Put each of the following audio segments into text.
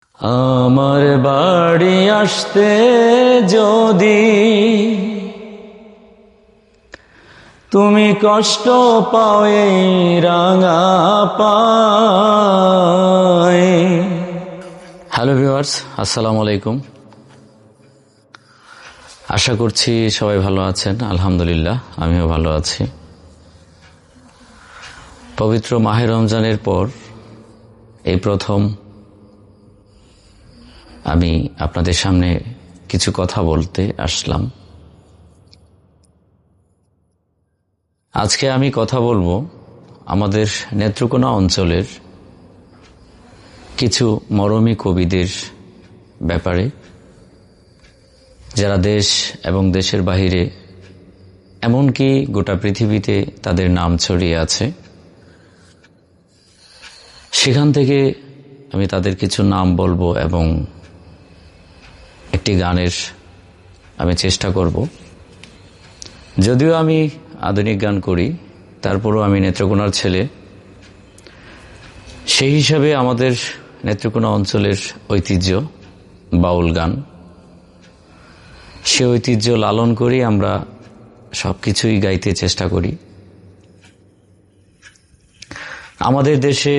আমার বাড়ি আসতে যদি তুমি কষ্ট পাও এই রাঙা পায়। হ্যালো ভিউয়ার্স, আসসালামু আলাইকুম। আশা করছি সবাই ভালো আছেন। আলহামদুলিল্লাহ, আমিও ভালো আছি। পবিত্র মাহে রমজানের পর এই প্রথম আমি আপনাদের সামনে কিছু কথা বলতে আসলাম। আজকে আমি কথা বলবো আমাদের নেত্রকোনা অঞ্চলের কিছু মরমী কবিদের ব্যাপারে, যারা দেশ এবং দেশের বাহিরে এমনকি গোটা পৃথিবীতে তাদের নাম ছড়িয়ে আছে। সেখান থেকে আমি তাদের কিছু নাম বলবো এবং একটি গানের আমি চেষ্টা করব। যদিও আমি আধুনিক গান করি, তারপরও আমি নেত্রকোনার ছেলে। সেই হিসাবে আমাদের নেত্রকোনা অঞ্চলের ঐতিহ্য বাউল গান, সে ঐতিহ্য লালন করি আমরা সবকিছুই গাইতে চেষ্টা করি। আমাদের দেশে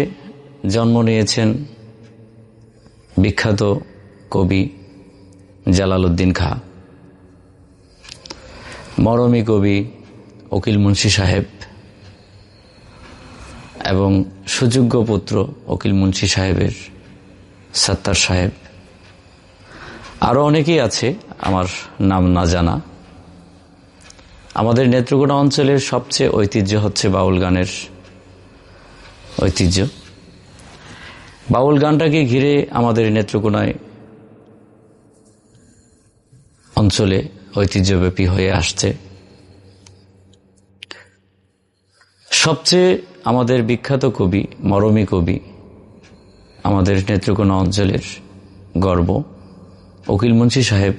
জন্ম নিয়েছেন বিখ্যাত কবি জালালউদ্দিন খাঁ, মরমী কবি উকিল মুন্সী সাহেব এবং সুযোগ্য পুত্র উকিল মুন্সী সাহেবের সত্তার সাহেব। আরও অনেকেই আছে আমার নাম না জানা। আমাদের নেত্রকোনা অঞ্চলের সবচেয়ে ঐতিহ্য হচ্ছে বাউল গানের ঐতিহ্য। বাউল গানটাকে ঘিরে আমাদের নেত্রকোনায় অঞ্চলে ঐতিহ্যব্যাপী হয়ে আসছে। সবচেয়ে আমাদের বিখ্যাত কবি, মরমী কবি, আমাদের নেত্রকোনা অঞ্চলের গর্ব উকিল মুন্সী সাহেব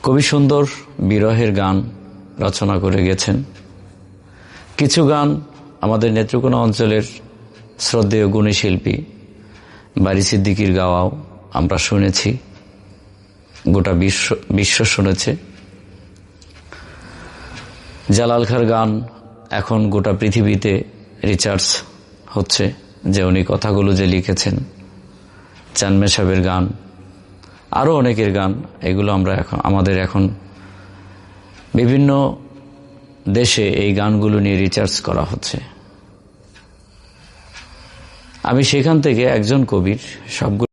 কবি সুন্দর বিরহের গান রচনা করে গেছেন। কিছু গান আমাদের নেত্রকোনা অঞ্চলের শ্রদ্ধেয় গুণী শিল্পী বারী সিদ্দিকীর গাওয়াও আমরা শুনেছি, গোটা বিশ্ব শুনেছে। জালাল খাঁর গান এখন গোটা পৃথিবীতে রিসার্চ হচ্ছে, যে উনি কথাগুলো যে লিখেছেন। চানমে সাহেবের গান, আরও অনেকের গান, এগুলো আমরা আমাদের এখন বিভিন্ন দেশে এই গানগুলো নিয়ে রিসার্চ করা হচ্ছে। আমি সেখান থেকে একজন কবির সবগুলো